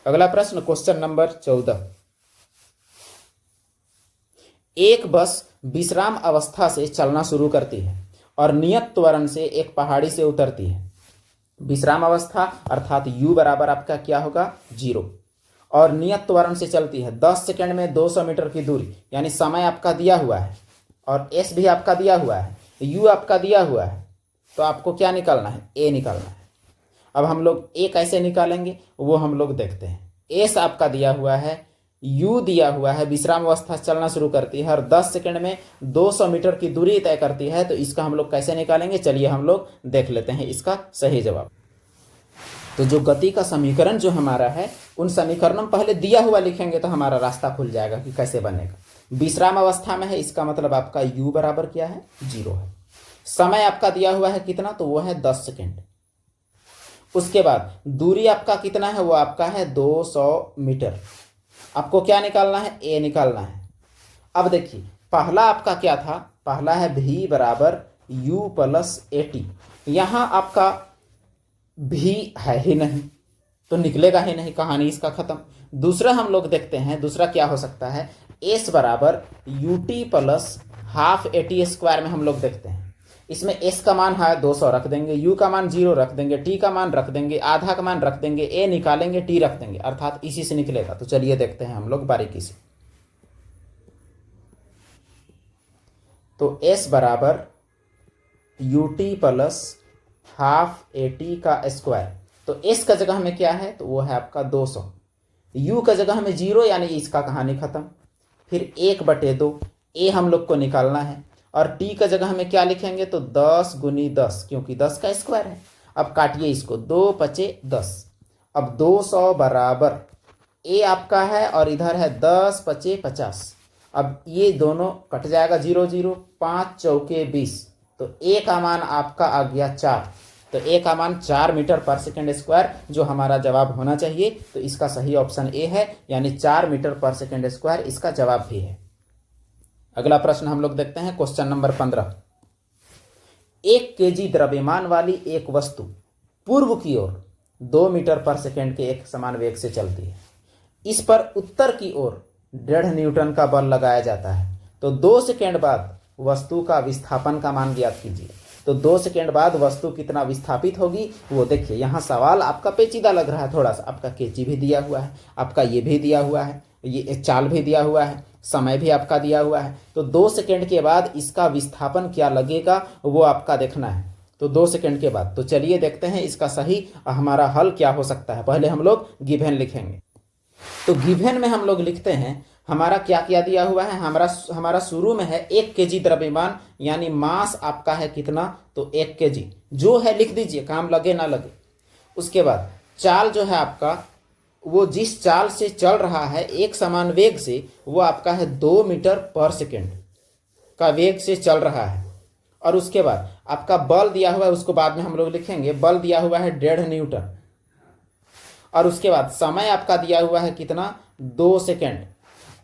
अगला प्रश्न, क्वेश्चन नंबर 14, एक बस विश्राम अवस्था से चलना शुरू करती है और नियत त्वरण से एक पहाड़ी से उतरती है। विश्राम अवस्था अर्थात u बराबर आपका क्या होगा 0, और नियत त्वरण से चलती है 10 सेकंड में 200 मीटर की दूरी, यानी समय आपका दिया हुआ है और एस भी आपका दिया हुआ है, यू आपका दिया हुआ है, तो आपको क्या निकालना है, ए निकालना है। अब हम लोग ए कैसे निकालेंगे वो हम लोग देखते हैं। एस आपका दिया हुआ है, यू दिया हुआ है, विश्राम अवस्था चलना शुरू करती है और 10 सेकंड में 200 मीटर की दूरी तय करती है, तो इसका हम लोग कैसे निकालेंगे, चलिए हम लोग देख लेते हैं इसका सही जवाब। तो जो गति का समीकरण जो हमारा है, उन समीकरणों में पहले दिया हुआ लिखेंगे तो हमारा रास्ता खुल जाएगा कि कैसे बनेगा। विश्राम अवस्था में है, इसका मतलब आपका u बराबर क्या है, 0 है। समय आपका दिया हुआ है कितना, तो वो है 10 सेकेंड। उसके बाद दूरी आपका कितना है, वो आपका है 200 मीटर। आपको क्या निकालना है, ए निकालना है। अब देखिए पहला आपका क्या था, पहला है v बराबर u प्लस AT। यहां आपका भी है ही नहीं तो निकलेगा ही नहीं, कहानी इसका खत्म। दूसरा हम लोग देखते हैं, दूसरा क्या हो सकता है, s बराबर ut plus half AT square में हम लोग देखते हैं। इसमें s का मान है 200 रख देंगे, u का मान 0 रख देंगे, t का मान रख देंगे, आधा का मान रख देंगे, a निकालेंगे, t रख देंगे, अर्थात इसी से निकलेगा। तो चलिए देखते हैं हम लोग बारीकी से। तो s बराबर ut प्लस हाफ AT का स्क्वायर, तो s का जगह में क्या है, तो वो है आपका 200। u का जगह में 0 यानी इसका कहानी खत्म। फिर 1/2 a हम लोग को निकालना है और t का जगह में क्या लिखेंगे, तो 10 गुनी 10, क्योंकि 10 का स्क्वायर है। अब काटिए इसको, 2 5 10। अब 200 बराबर a आपका है और इधर है 10 5 50। अब ये दोनों कट जाएगा, 0 0, 5 चौके 20, तो a का मान आपका आ गया 4। तो a का मान 4 मीटर पर सेकेंड स्क्वायर जो हमारा जवाब होना चाहिए। तो इसका सही ऑप्शन ए है, यानी 4 मीटर पर सेकेंड स्क्वायर इसका जवाब भी है। अगला प्रश्न हम लोग देखते हैं, क्वेश्चन नंबर 15। 1 kg द्रव्यमान वाली एक वस्तु पूर्व की ओर 2 मीटर पर सेकेंड के एक समान वेग से चलती है। इस पर उत्तर की ओर 1.5 न्यूटन का बल लगाया जाता है। तो 2 सेकेंड बाद वस्तु का विस्थापन का मान ज्ञात कीजिए। तो 2 सेकेंड बाद वस्तु कितना विस्थापित होगी वो देखिए। यहाँ सवाल आपका पेचीदा लग रहा है थोड़ा सा, आपका केजी भी दिया हुआ है, आपका ये भी दिया हुआ है, ये चाल भी दिया हुआ है, समय भी आपका दिया हुआ है। तो 2 सेकेंड के बाद इसका विस्थापन क्या लगेगा वो आपका देखना है। तो 2 सेकेंड के बाद, तो चलिए देखते हैं इसका सही हमारा हल क्या हो सकता है। पहले हम लोग गिवन लिखेंगे। तो गिवन में हम लोग लिखते हैं हमारा क्या क्या दिया हुआ है। हमारा शुरू में है 1 kg द्रव्यमान, यानी मास आपका है कितना, तो 1 kg जो है लिख दीजिए, काम लगे ना लगे। उसके बाद चाल जो है आपका, वो जिस चाल से चल रहा है एक समान वेग से, वो आपका है 2 मीटर पर सेकेंड का वेग से चल रहा है। और उसके बाद आपका बल दिया हुआ है, उसको बाद में हम लोग लिखेंगे, बल दिया हुआ है 1.5 न्यूटन। और उसके बाद समय आपका दिया हुआ है कितना, 2 सेकेंड।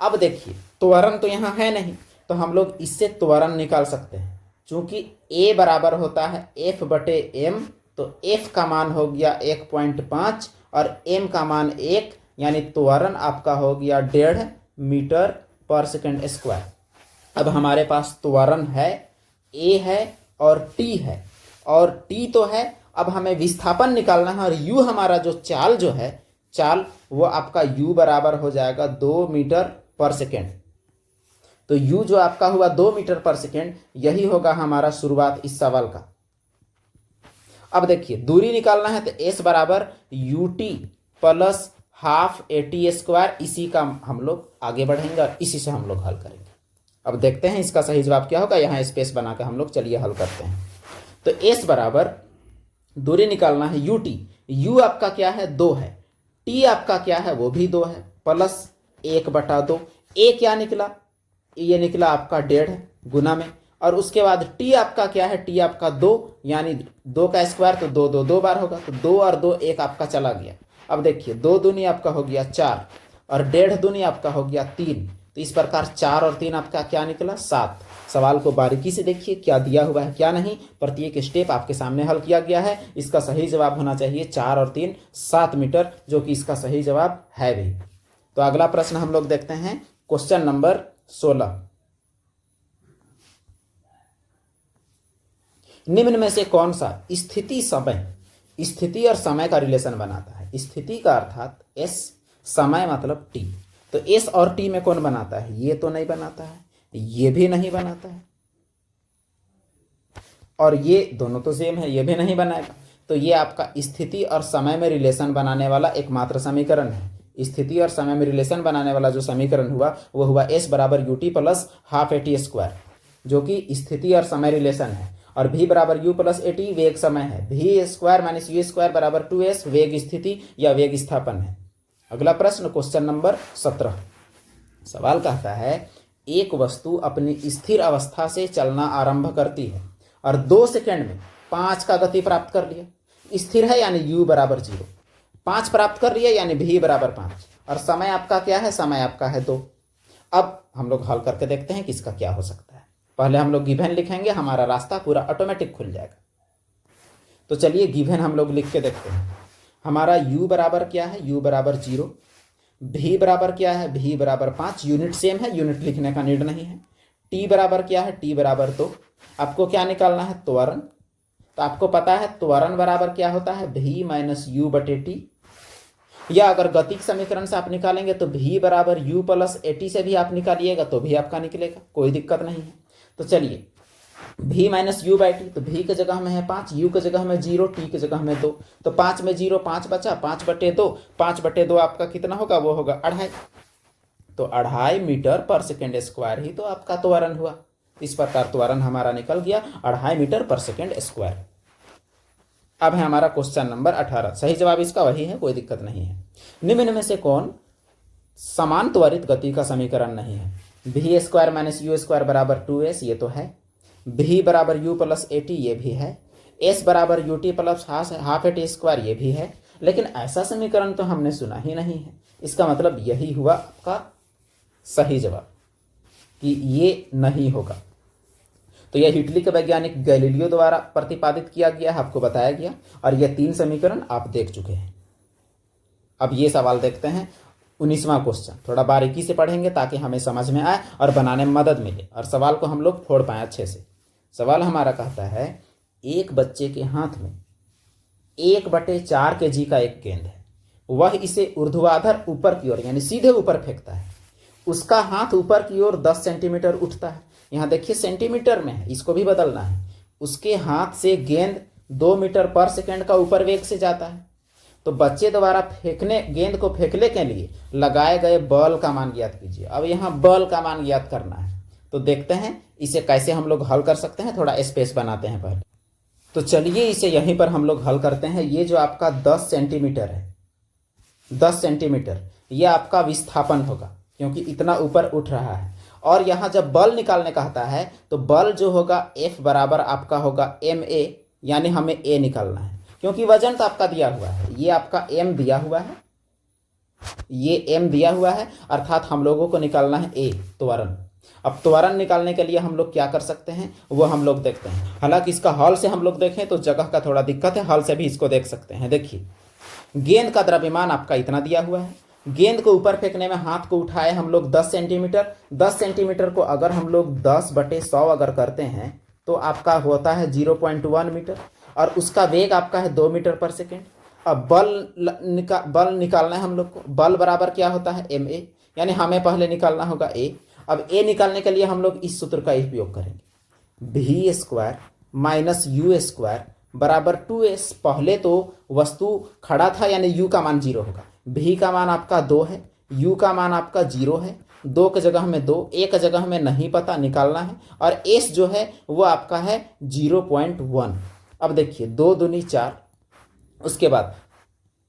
अब देखिए त्वरण तो यहाँ है नहीं, तो हम लोग इससे त्वरण निकाल सकते हैं। चूंकि a बराबर होता है F/m, तो F का मान हो गया 1.5 और m का मान 1, यानी त्वरण आपका हो गया 1.5 मीटर पर सेकेंड स्क्वायर। अब हमारे पास त्वरण है, a है और t है, और t तो है। अब हमें विस्थापन निकालना है और u हमारा जो चाल वो आपका u बराबर हो जाएगा 2 मीटर पर सेकेंड। तो u जो आपका हुआ 2 मीटर पर सेकेंड, यही होगा हमारा शुरुआत इस सवाल का। अब देखिए दूरी निकालना है, तो s बराबर ut plus half AT square, इसी का हम लोग आगे बढ़ेंगे और इसी से हम लोग हल करेंगे। अब देखते हैं इसका सही जवाब क्या होगा। यहाँ स्पेस बनाकर हम लोग चलिए हल करते हैं। तो s बराबर दूरी निकालना है ut, u आपका क्या है, 2 है, t आपका क्या है, वो भी 2 है, प्लस 1/2। a क्या निकला, ये निकला आपका 1.5 गुना में। और उसके बाद t आपका क्या है, t आपका 2, यानी 2 का स्क्वायर, तो 2 2 2 बार होगा, तो 2 और 2 1 आपका चला गया। अब देखिए 2 दूनी आपका हो गया 4 और 1.5 दूनी आपका हो गया 3। तो इस प्रकार 4 और 3 आपका क्या निकला, 7। सवाल को बारीकी से देखिए क्या दिया हुआ है क्या नहीं, प्रत्येक स्टेप आपके सामने हल किया गया है। इसका सही जवाब होना चाहिए 4 और 3 7 मीटर, जो कि इसका सही जवाब है भी। तो अगला प्रश्न हम लोग देखते हैं, क्वेश्चन नंबर 16। निम्न में से कौन सा स्थिति और समय का रिलेशन बनाता है। स्थिति का अर्थात s, समय मतलब t। तो s और t में कौन बनाता है, ये तो नहीं बनाता है, ये भी नहीं बनाता है, और ये दोनों तो सेम है, ये भी नहीं बनाएगा। तो ये आपका स्थिति और समय में रिलेशन बनाने वाला एकमात्र समीकरण है। स्थिति और समय में रिलेशन बनाने वाला जो समीकरण हुआ वो हुआ s बराबर U T plus half A T square, जो कि स्थिति और समय रिलेशन है। और v बराबर यू प्लस ए टी वेग समय है। v square minus U square बराबर 2s वेग स्थिति या वेग स्थापन है। अगला प्रश्न क्वेश्चन नंबर 17। सवाल कहता है एक वस्तु अपनी स्थिर अवस्था से चलना आरंभ करती है और 2 सेकंड में 5 का गति प्राप्त कर लिया। स्थिर है यानी u बराबर 0, 5 प्राप्त कर लिया यानी v बराबर 5, और समय आपका क्या है, समय आपका है 2। अब हम लोग हल करके देखते हैं कि इसका क्या हो सकता है। पहले हम लोग गिवन लिखेंगे, हमारा रास्ता पूरा ऑटोमेटिक खुल जाएगा। तो चलिए गिवन हम लोग लिख के देखते हैं। हमारा u बराबर क्या है, u बराबर 0, v बराबर क्या है, v बराबर 5, यूनिट सेम है, यूनिट लिखने का नीड नहीं है। t बराबर क्या है, t बराबर 2। आपको क्या निकालना है, त्वरण। तो आपको पता है त्वरण बराबर क्या होता है, v माइनस यू बटे टी, या अगर गतिक समीकरण से आप निकालेंगे तो v बराबर u प्लस ए टी से भी आप निकालिएगा तो भी आपका निकलेगा, कोई दिक्कत नहीं है। तो चलिए v minus you by T, तो v के जगह में है 5, u के जगह में 0, t के जगह में 2। तो 5 में 0 5 बचा, 5 बटे 2, 5 बटे 2 आपका कितना होगा, वो होगा 2.5। तो 2.5 मीटर पर सेकेंड स्क्वायर ही तो आपका त्वरण हुआ। इस प्रकार त्वरण हमारा निकल गया 2.5 मीटर पर सेकेंड स्क्वायर। अब है हमारा क्वेश्चन नंबर 18। सही जवाब इसका वही है, कोई दिक्कत नहीं है। निम्न में से कौन समान त्वरित गति का समीकरण नहीं है। v square minus U square बराबर 2s, ये तो है। v बराबर u प्लस ए टी, ये भी है। s बराबर U T plus half A T square, ये भी है। लेकिन ऐसा समीकरण तो हमने सुना ही नहीं है। इसका मतलब यही हुआ आपका सही जवाब कि ये नहीं होगा। तो यह इटली के वैज्ञानिक गैलीलियो द्वारा प्रतिपादित किया गया है, आपको बताया गया, और यह 3 समीकरण आप देख चुके हैं। अब ये सवाल देखते हैं 19वां क्वेश्चन। थोड़ा बारीकी से पढ़ेंगे ताकि हमें समझ में आए और बनाने में मदद मिले और सवाल को हम लोग फोड़ पाएं अच्छे से। सवाल हमारा कहता है एक बच्चे के हाथ में 1/4 kg का एक गेंद है। वह इसे ऊर्ध्वाधर ऊपर की ओर यानी सीधे ऊपर फेंकता है। उसका हाथ ऊपर की ओर 10 सेंटीमीटर उठता है। यहाँ देखिए सेंटीमीटर में है, इसको भी बदलना है। उसके हाथ से गेंद 2 मीटर पर सेकेंड का ऊपर वेग से जाता है। तो बच्चे द्वारा गेंद को फेंकने के लिए लगाए गए बल का मान ज्ञात कीजिए। अब यहाँ बल का मान ज्ञात करना है, तो देखते हैं इसे कैसे हम लोग हल कर सकते हैं। थोड़ा स्पेस बनाते हैं पहले। तो चलिए इसे यहीं पर हम लोग हल करते हैं। ये जो आपका 10 सेंटीमीटर है, 10 सेंटीमीटर, ये आपका विस्थापन होगा क्योंकि इतना ऊपर उठ रहा है। और यहाँ जब बल निकालने कहता है तो बल जो होगा F बराबर आपका होगा ma, यानी हमें a निकालना है क्योंकि वजन तो आपका दिया हुआ है। ये आपका m दिया हुआ है, ये m दिया हुआ है, अर्थात हम लोगों को निकालना है a, त्वरण। अब त्वरण निकालने के लिए हम लोग क्या कर सकते हैं वो हम लोग देखते हैं। हालांकि इसका हल से हम लोग देखें तो जगह का थोड़ा दिक्कत है, हल से भी इसको देख सकते हैं। देखिए गेंद का द्रव्यमान आपका इतना दिया हुआ है। गेंद को ऊपर फेंकने में हाथ को उठाए हम लोग 10 सेंटीमीटर। 10 सेंटीमीटर को अगर हम लोग 10/100 अगर करते हैं तो आपका होता है 0.1 मीटर, और उसका वेग आपका है 2 मीटर पर सेकेंड। अब बल निकालना है हम लोग को। बल बराबर क्या होता है ma, यानी हमें पहले निकालना होगा a। अब a निकालने के लिए हम लोग इस सूत्र का उपयोग करेंगे, v square minus U square बराबर 2s। पहले तो वस्तु खड़ा था यानी u का मान 0 होगा, v का मान आपका 2 है, u का मान आपका 0 है। 2 के जगह में 2, a के जगह में नहीं पता निकालना है, और s जो है वो आपका है 0.1। अब देखिए 2 दूनी 4, उसके बाद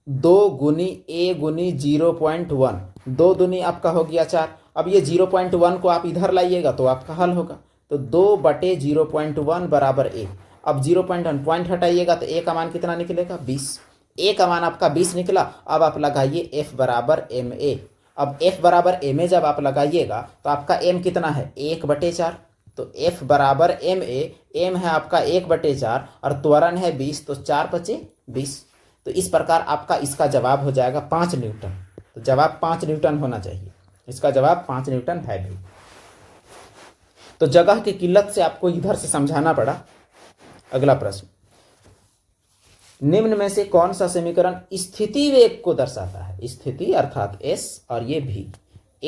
2 गुनी a गुनी 0.1, 2 दूनी आपका हो गया 4। अब ये 0.1 को आप इधर लाइएगा तो आपका हल होगा। तो 2/0.1 बराबर a। अब 0.1 पॉइंट हटाइएगा तो a का मान कितना निकलेगा, 20। a का मान आपका 20 निकला। अब आप लगाइए f बराबर ma। अब f बराबर ma जब आप लगाइएगा तो आपका m कितना है, 1/4। तो f बराबर ma, m है आपका 1/4 और त्वरण है 20, तो 4×20। तो इस प्रकार आपका इसका जवाब हो जाएगा 5 न्यूटन। तो जवाब 5 न्यूटन होना चाहिए। इसका जवाब 5 न्यूटन है भी। तो जगह की किल्लत से आपको इधर से समझाना पड़ा। अगला प्रश्न, निम्न में से कौन सा समीकरण स्थिति वेग को दर्शाता है। स्थिति अर्थात s और ये v,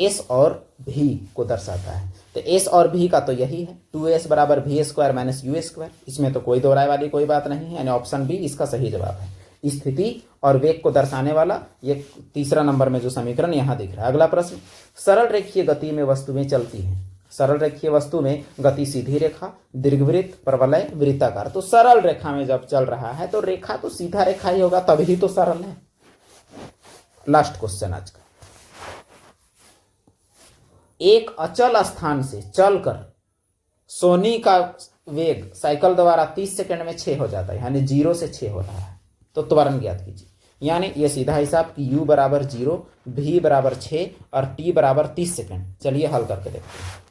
s और v को दर्शाता है। तो एस और भी का तो यही है, 2s बराबर V square minus U square. इसमें तो कोई दोहराए वाली कोई बात नहीं है, यानी ऑप्शन बी इसका सही जवाब है। स्थिति और वेग को दर्शाने वाला ये तीसरा नंबर में जो समीकरण यहाँ दिख रहा है। अगला प्रश्न, सरल रेखीय गति में वस्तुएं चलती हैं। सरल रेखीय वस्तु में गति सीधी रेखा, दीर्घवृत्त, परवलय, वृत्ताकार। तो सरल रेखा में जब चल रहा है तो रेखा तो सीधा रेखा ही होगा, तभी तो सरल है। लास्ट क्वेश्चन आज का, एक अचल स्थान से चलकर सोनी का वेग साइकिल द्वारा 30 सेकंड में 6 हो जाता है, यानी 0 से 6 हो रहा है। तो त्वरण ज्ञात कीजिए। यानी ये सीधा हिसाब कि u बराबर 0, v बराबर 6 और t बराबर 30 सेकंड। चलिए हल करके देखते हैं।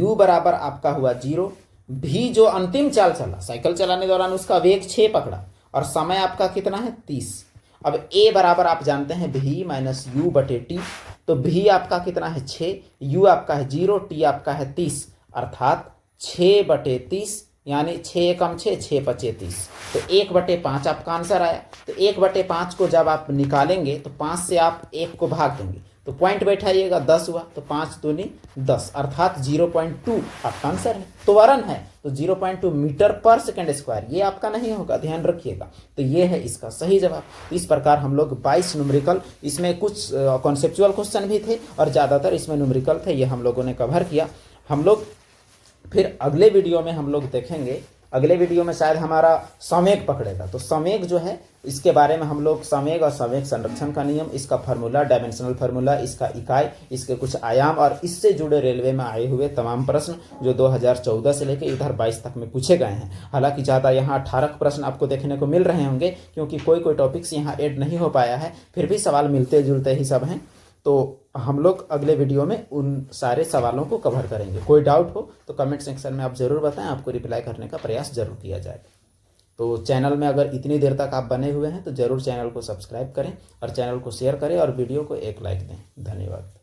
u बराबर आपका हुआ 0, v जो अंतिम चाल चला साइकिल चलाने दौरान उसका वेग 6 पकड़ा और समय आपका कितना है 30। अब a बराबर आप जानते हैं v माइनस यू बटे टी। तो v आपका कितना है 6, u आपका है 0, t आपका है 30, अर्थात 6 बटे 30, यानी 6 कम 6, 6 पचे 30। तो 1/5 आपका आंसर आया। तो 1/5 को जब आप निकालेंगे तो 5 से आप 1 को भाग देंगे तो पॉइंट बैठाइएगा, 10 हुआ। तो 5 दूनी 10, अर्थात 0.2 आपका आंसर है। त्वरण है तो 0.2 मीटर पर सेकंड स्क्वायर, ये आपका नहीं होगा, ध्यान रखिएगा। तो ये है इसका सही जवाब। तो इस प्रकार हम लोग 22 न्यूमेरिकल, इसमें कुछ कॉन्सेप्चुअल क्वेश्चन भी थे और ज़्यादातर इसमें न्यूमेरिकल थे, ये हम लोगों ने कवर किया। हम लोग फिर अगले वीडियो में हम लोग देखेंगे, अगले वीडियो में शायद हमारा संवेग पकड़ेगा। तो संवेग जो है इसके बारे में हम लोग संवेग और संवेग संरक्षण का नियम, इसका फार्मूला, डायमेंशनल फार्मूला, इसका इकाई, इसके कुछ आयाम और इससे जुड़े रेलवे में आए हुए तमाम प्रश्न जो 2014 से लेकर इधर 22 तक में पूछे गए हैं। हालांकि ज़्यादा यहाँ 18 प्रश्न आपको देखने को मिल रहे होंगे क्योंकि कोई टॉपिक्स यहाँ ऐड नहीं हो पाया है, फिर भी सवाल मिलते जुलते ही सब हैं। तो हम लोग अगले वीडियो में उन सारे सवालों को कवर करेंगे। कोई डाउट हो तो कमेंट सेक्शन में आप ज़रूर बताएं, आपको रिप्लाई करने का प्रयास जरूर किया जाएगा। तो चैनल में अगर इतनी देर तक आप बने हुए हैं तो ज़रूर चैनल को सब्सक्राइब करें और चैनल को शेयर करें और वीडियो को एक लाइक दें। धन्यवाद।